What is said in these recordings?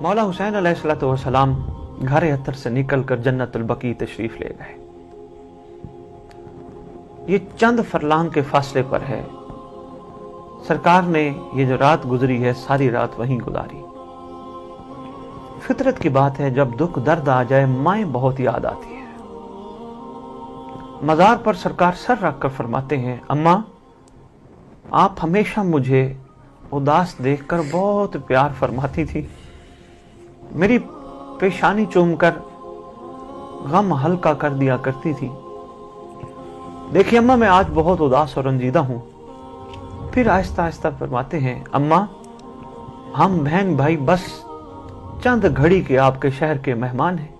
मौला हुसैन अलैहिस्सलाम घर अतर से निकलकर जन्नतुल बकी तशरीफ ले गए। ये चंद फरलांग के फासले पर है। सरकार ने ये जो रात गुजरी है सारी रात वहीं गुजारी। फितरत की बात है, जब दुख दर्द आ जाए माएँ बहुत याद आती है। मज़ार पर सरकार सर रख कर फरमाते हैं, अम्मा आप हमेशा मुझे उदास देखकर बहुत प्यार फरमाती थी, मेरी पेशानी चूमकर गम हल्का कर दिया करती थी। देखिए अम्मा मैं आज बहुत उदास और रंजीदा हूं। फिर आहिस्ता आहिस्ता फरमाते हैं, अम्मा हम बहन भाई बस चंद घड़ी के आपके शहर के मेहमान हैं।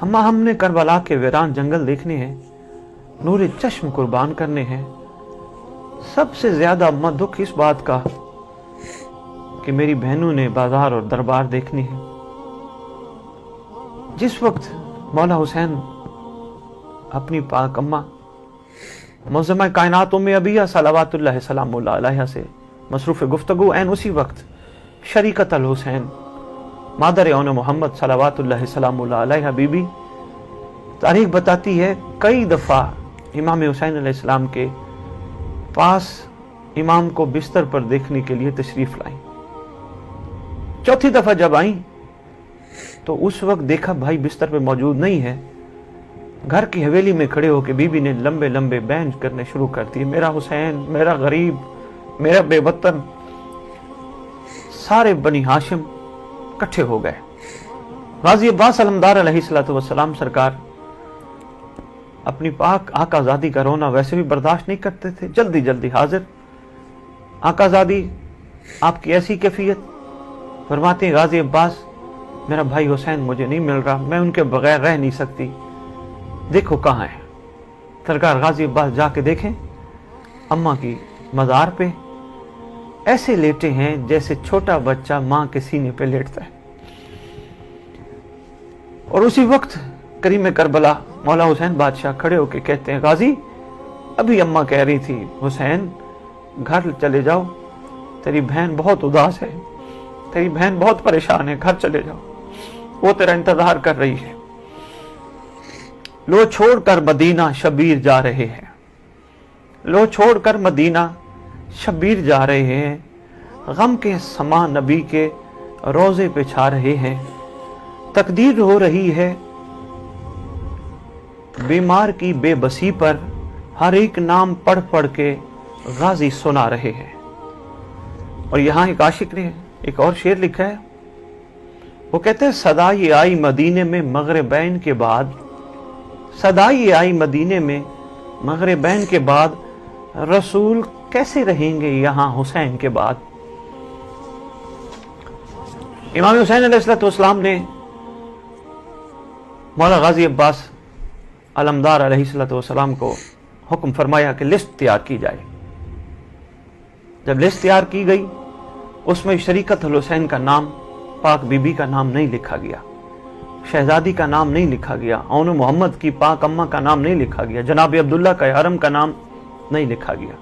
अम्मा हमने करबला के वीरान जंगल देखने हैं, नूरे चश्म कुर्बान करने हैं। सबसे ज्यादा अम्मा दुख इस बात का कि मेरी बहनों ने बाजार और दरबार देखने हैं। जिस वक्त मौला हुसैन अपनी पाक अम्मा मुअज़्ज़मा कायनात उम्मे अबिया सलावतुल्लाह सलामुल्लाह अलैहा से मसरूफ़ गुफ्तगू एन उसी वक्त शरीकत अल हुसैन मादर औन मोहम्मद सलावतुल्लाह सलामुल्लाह अलैहा बीबी तारीख बताती है कई दफ़ा इमाम हुसैन अलैहिस्सलाम के पास इमाम को बिस्तर पर देखने के लिए तशरीफ लाई। चौथी दफा जब आई तो उस वक्त देखा भाई बिस्तर पे मौजूद नहीं है। घर की हवेली में खड़े होकर बीबी ने लंबे लंबे बैन करने शुरू कर दिए, मेरा हुसैन, मेरा गरीब, मेरा बेवतन। सारे बनी हाशिम इकट्ठे हो गए। गाजी अब्बास अलमदार अलैहिस्सलातु वस्सलाम सरकार अपनी पाक आकाज़ादी का रोना वैसे भी बर्दाश्त नहीं करते थे। जल्दी जल्दी हाजिर। आकाज़ादी आपकी ऐसी कैफियत? फरमाते हैं गाजी अब्बास मेरा भाई हुसैन मुझे नहीं मिल रहा, मैं उनके बगैर रह नहीं सकती, देखो कहाँ है। सरकार गाजी अब्बास जाके देखें, अम्मा की मज़ार पे ऐसे लेटे हैं जैसे छोटा बच्चा माँ के सीने पे लेटता है। और उसी वक्त करीम करबला मौला हुसैन बादशाह खड़े होकर कहते हैं, गाजी अभी अम्मा कह रही थी हुसैन घर चले जाओ, तेरी बहन बहुत उदास है, तेरी बहन बहुत परेशान है, घर चले जाओ, वो तेरा इंतजार कर रही है। लो छोड़कर मदीना शबीर जा रहे हैं, लो छोड़कर मदीना शबीर जा रहे हैं, गम के समा नबी के रोजे पे छा रहे हैं। तकदीर हो रही है बीमार की बेबसी पर, हर एक नाम पढ़ पढ़ के गाजी सुना रहे हैं। और यहां एक आशिक ने एक और शेर लिखा है, वो कहते हैं सदा ये आई मदीने में मगरिबैन के बाद, सदा ये आई मदीने में मगरिबैन के बाद, रसूल कैसे रहेंगे यहां हुसैन के बाद। इमाम हुसैन अलैहिस्सलाम ने मौला गाजी अब्बास अलमदार अलैहिस्सलाम को हुक्म फरमाया कि लिस्ट तैयार की जाए। जब लिस्ट तैयार की गई उसमें शरीकत अल हुसैन का नाम, पाक बीबी का नाम नहीं लिखा गया, शहजादी का नाम नहीं लिखा गया, औन मोहम्मद की पाक अम्मा का नाम नहीं लिखा गया, जनाब अब्दुल्ला का हरम का नाम नहीं लिखा गया।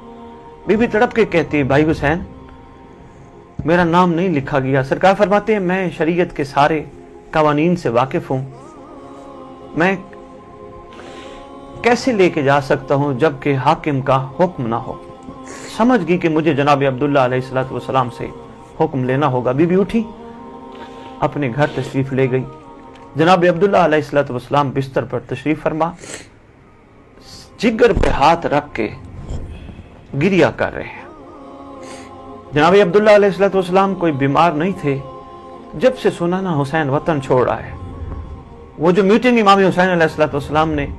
बीबी तड़प के कहती है, भाई हुसैन मेरा नाम नहीं लिखा गया। सरकार फरमाते हैं मैं शरीयत के सारे कवानीन से वाकिफ हूं, मैं कैसे लेके जा सकता हूं जबकि हाकिम का हुक्म ना हो। समझ गई कि मुझे जनाब अब्दुल्ला अलैहिस्सलाम से हुक्म लेना होगा। बीबी उठी, अपने घर तशरीफ ले गई। जनाब अब्दुल्ला अलैहिस्सलाम बिस्तर पर तशरीफ फरमा, जिगर पे हाथ रख के गिरिया कर रहे हैं। जनाब अब्दुल्ला अलैहिस्सलाम कोई बीमार नहीं थे। जब से सुना ना हुसैन वतन छोड़ रहा है, वो जो मीटिंग इमाम हुसैन अलैहिस्सलाम ने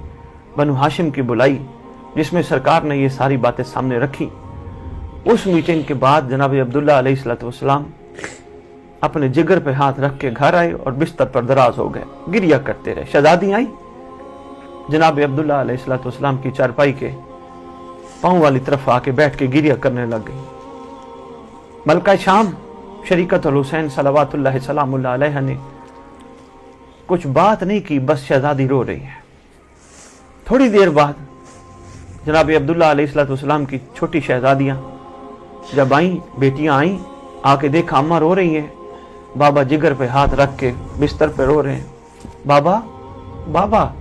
बनु हाशिम की बुलाई, जिसमें सरकार ने ये सारी बातें सामने रखी, उस मीटिंग के बाद जनाब अब्दुल्ला अलैहिस्सलाम अपने जिगर पे हाथ रख के घर आए और बिस्तर पर दराज हो गए, गिरिया करते रहे। शहजादी आई, जनाब अब्दुल्ला अलैहिस्सलाम की चारपाई के पांव वाली तरफ आके बैठ के गिरिया करने लग गई। मलका शाम शरीकत अल हुसैन सलावतुल्लाह सलामुल्लाह अलैहा ने कुछ बात नहीं की, बस शहजादी रो रही है। थोड़ी देर बाद जनाब अब्दुल्ला अलैहिस्सलाम की छोटी शहजादियां जब आई, बेटियां आई, आके देखा अम्मा रो रही हैं, बाबा जिगर पे हाथ रख के बिस्तर पे रो रहे हैं। बाबा बाबा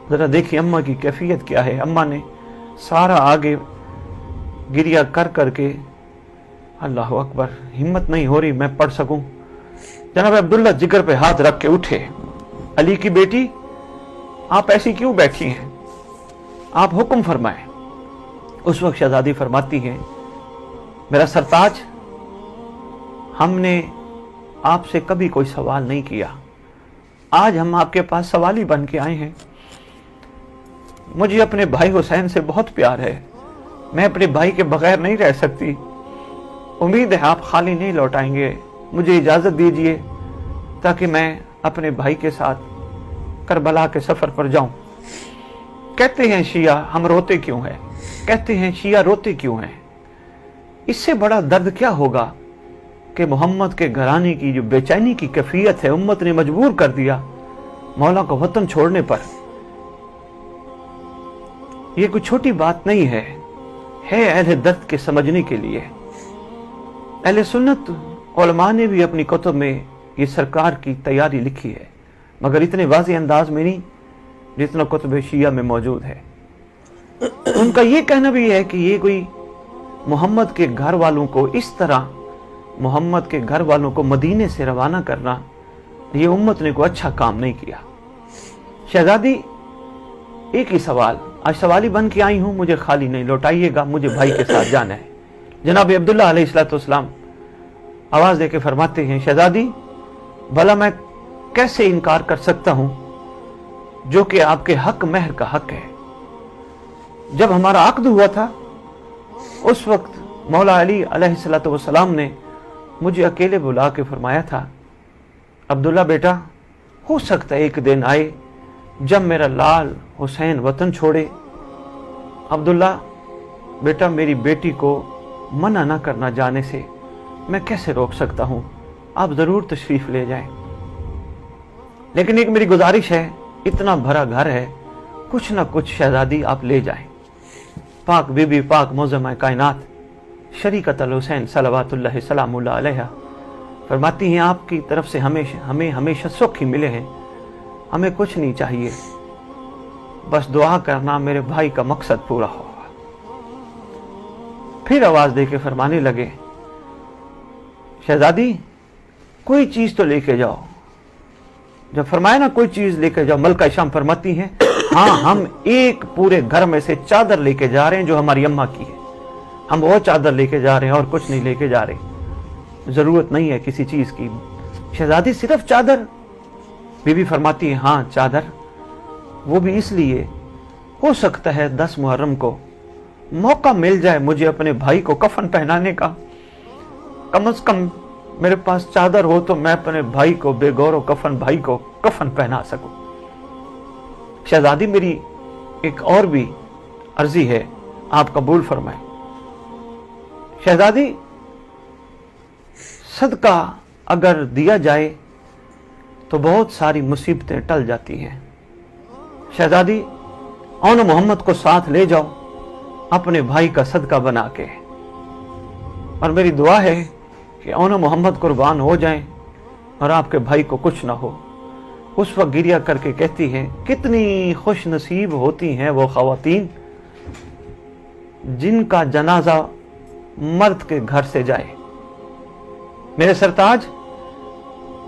जरा देखिए अम्मा की कैफियत क्या है। अम्मा ने सारा आगे गिरिया कर करके, अल्लाह अकबर, हिम्मत नहीं हो रही मैं पढ़ सकूं। जनाब अब्दुल्ला जिगर पे हाथ रख के उठे। अली की बेटी, आप ऐसी क्यों बैठी हैं, आप हुक्म फरमाएं। उस वक्त शहजादी फरमाती हैं, मेरा सरताज, हमने आपसे कभी कोई सवाल नहीं किया, आज हम आपके पास सवाली बन के आए हैं। मुझे अपने भाई हुसैन से बहुत प्यार है, मैं अपने भाई के बगैर नहीं रह सकती। उम्मीद है आप खाली नहीं लौटाएंगे। मुझे इजाजत दीजिए ताकि मैं अपने भाई के साथ करबला के सफर पर जाऊं। कहते हैं शिया हम रोते क्यों हैं, कहते हैं शिया रोते क्यों हैं। इससे बड़ा दर्द क्या होगा कि मोहम्मद के घराने की जो बेचैनी की कैफियत है, उम्मत ने मजबूर कर दिया मौला को वतन छोड़ने पर। यह कोई छोटी बात नहीं है अहले दर्द के समझने के लिए। अहले सुन्नत उलमा ने भी अपनी कुतुब में ये सरकार की तैयारी लिखी है, मगर इतने वाज़ेह अंदाज में नहीं जितना कुतुब शिया में मौजूद है। उनका ये कहना भी है कि ये कोई मोहम्मद के घर वालों को इस तरह, मोहम्मद के घर वालों को मदीने से रवाना करना, ये उम्मत ने कोई अच्छा काम नहीं किया। शहजादी, एक ही सवाल, आज सवाली बन के आई हूं, मुझे खाली नहीं लौटाइएगा, मुझे भाई के साथ जाना है। जनाब अब्दुल्ला अलैहिस्सलाम आवाज देके फरमाते हैं, शहजादी, भला मैं कैसे इनकार कर सकता हूं जो कि आपके हक महर का हक है। जब हमारा अक्द हुआ था उस वक्त मौला अली अलैहिस्सलाम ने मुझे अकेले बुला के फरमाया था, अब्दुल्ला बेटा, हो सकता है एक दिन आए जब मेरा लाल हुसैन वतन छोड़े। अब्दुल्ला बेटा, मेरी बेटी को मना ना करना जाने से, मैं कैसे रोक सकता हूं, आप जरूर तशरीफ ले जाएं। लेकिन एक मेरी गुजारिश है, इतना भरा घर है, कुछ ना कुछ शहजादी आप ले जाएं। पाक बीबी पाक मौज़मा कायनात शरीकत अल हुसैन सलवातुल्लाह सलामुल्लाह अलैहा फरमाती हैं, आपकी तरफ से हमें हमेशा सुख ही मिले हैं, हमें कुछ नहीं चाहिए, बस दुआ करना मेरे भाई का मकसद पूरा होगा। फिर आवाज देके फरमाने लगे, शहजादी कोई चीज तो लेके जाओ। जब फरमाया ना कोई चीज लेके जाओ, मलका शाम फरमाती हैं, हाँ हम एक पूरे घर में से चादर लेके जा रहे हैं जो हमारी अम्मा की है, हम वो चादर लेके जा रहे हैं और कुछ नहीं लेके जा रहे, जरूरत नहीं है किसी चीज की। शहजादी सिर्फ चादर? बीबी फरमाती है, हाँ चादर, वो भी इसलिए हो सकता है 10 मुहर्रम को मौका मिल जाए मुझे अपने भाई को कफन पहनाने का, कम से कम मेरे पास चादर हो तो मैं अपने भाई को, बेगौर कफन भाई को कफन पहना सकूं। शहजादी, मेरी एक और भी अर्जी है, आप कबूल फरमाएं। शहजादी, सदका अगर दिया जाए तो बहुत सारी मुसीबतें टल जाती हैं। शहजादी, औन मोहम्मद को साथ ले जाओ अपने भाई का सदका बना के, और मेरी दुआ है कि औन मोहम्मद कुर्बान हो जाएं और आपके भाई को कुछ ना हो। उस वक्त गिरिया करके कहती हैं, कितनी खुश नसीब होती हैं वो ख़वातीन जिनका जनाजा मर्द के घर से जाए। मेरे सरताज,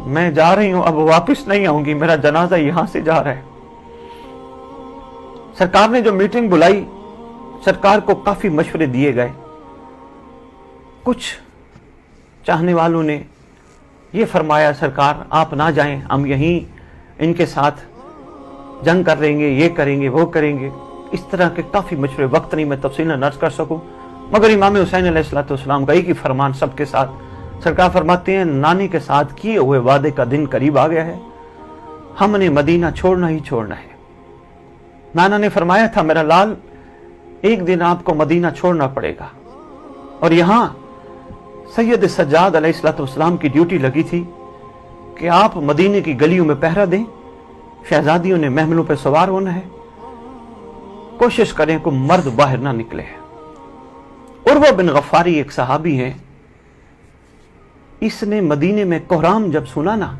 मैं जा रही हूं, अब वापस नहीं आऊंगी, मेरा जनाजा यहां से जा रहा है। सरकार ने जो मीटिंग बुलाई, सरकार को काफी मशवरे दिए गए। कुछ चाहने वालों ने यह फरमाया, सरकार आप ना जाएं, हम यहीं इनके साथ जंग कर लेंगे, ये करेंगे, वो करेंगे। इस तरह के काफी मशवरे, वक्त नहीं मैं तफसीलन अर्ज कर सकूं, मगर इमाम हुसैन अलैहिस्सलाम का एक ही फरमान सबके साथ। सरकार फरमाते हैं, नानी के साथ किए हुए वादे का दिन करीब आ गया है, हमने मदीना छोड़ना ही छोड़ना है। नाना ने फरमाया था, मेरा लाल, एक दिन आपको मदीना छोड़ना पड़ेगा। और यहां सैयद सज्जाद अलैहिस्सलाम की ड्यूटी लगी थी कि आप मदीने की गलियों में पहरा दें, शहजादियों ने महमलों पर सवार होना है, कोशिश करें को मर्द बाहर ना निकले। उर्वा बिन गफ्फारी एक सहाबी है, इसने मदीने में कोहराम जब सुना ना,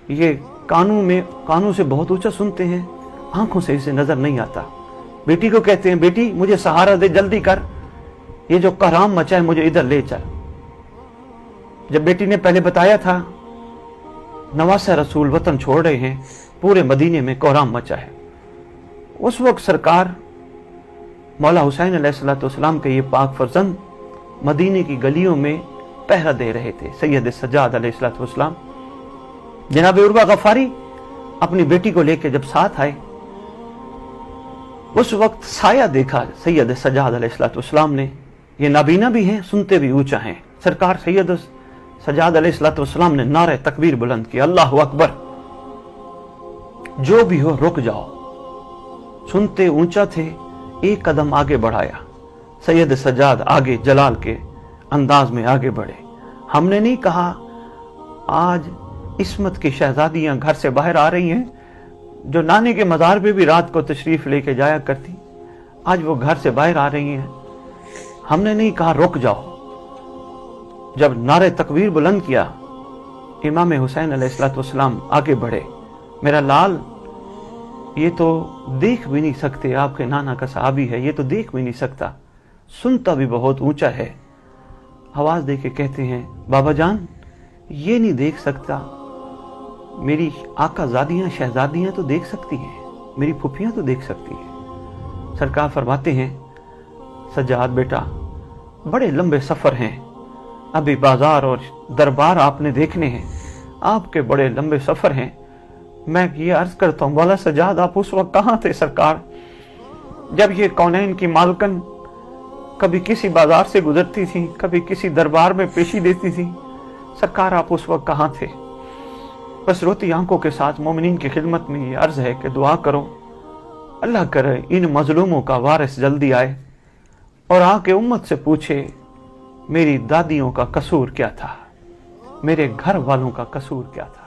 ये कानों से बहुत ऊंचा सुनते हैं, आंखों से इसे नजर नहीं आता। बेटी को कहते हैं, बेटी मुझे सहारा दे, जल्दी कर, ये जो कोहराम मचा है मुझे इधर ले चल। जब बेटी ने पहले बताया था, नवासा रसूल वतन छोड़ रहे हैं, पूरे मदीने में कोहराम मचा है। उस वक्त सरकार मौला हुसैन अलैहिस्सलाम के ये पाक फर्जंद मदीने की गलियों में पहरा दे रहे थे। सैयद सज्जाद अलैहिस्सलाम जनाब उर्वा गफारी अपनी बेटी को लेकर जब साथ आए, उस वक्त साया देखा सैयद सज्जाद अलैहिस्सलाम ने। ये नाबीना भी हैं, सुनते भी ऊंचा हैं। सरकार सैयद सज्जाद अलैहिस्सलाम ने नारे तकबीर बुलंद किया, अल्लाहु अकबर, जो भी हो रुक जाओ। सुनते ऊंचा थे, एक कदम आगे बढ़ाया। सैयद सज्जाद आगे जलाल के अंदाज में आगे बढ़े। हमने नहीं कहा आज इस्मत की शहजादियां घर से बाहर आ रही हैं, जो नानी के मज़ार पे भी रात को तशरीफ लेके जाया करती, आज वो घर से बाहर आ रही हैं। हमने नहीं कहा रुक जाओ। जब नारे तकबीर बुलंद किया, इमाम हुसैन अलैहिस्सलाम आगे बढ़े। मेरा लाल, ये तो देख भी नहीं सकते, आपके नाना का सहाबी है, ये तो देख भी नहीं सकता, सुनता भी बहुत ऊंचा है। आवाज दे के कहते हैं, बाबा जान ये नहीं देख सकता, मेरी आकाजादियां शहजादियां तो देख सकती हैं, मेरी फुफियां तो देख सकती हैं। सरकार फरमाते हैं, सज्जाद बेटा बड़े लंबे सफर हैं, अभी बाजार और दरबार आपने देखने हैं, आपके बड़े लंबे सफर हैं। मैं ये अर्ज करता हूँ, वाला सज्जाद आप उस वक्त कहाँ थे सरकार, जब ये कौनैन की मालकन कभी किसी बाजार से गुजरती थी, कभी किसी दरबार में पेशी देती थी, सरकार आप उस वक्त कहाँ थे। बस रोती आंखों के साथ मोमिनीन की खिदमत में ये अर्ज है कि दुआ करो, अल्लाह करे इन मजलूमों का वारिस जल्दी आए और आके उम्मत से पूछे मेरी दादियों का कसूर क्या था, मेरे घर वालों का कसूर क्या था।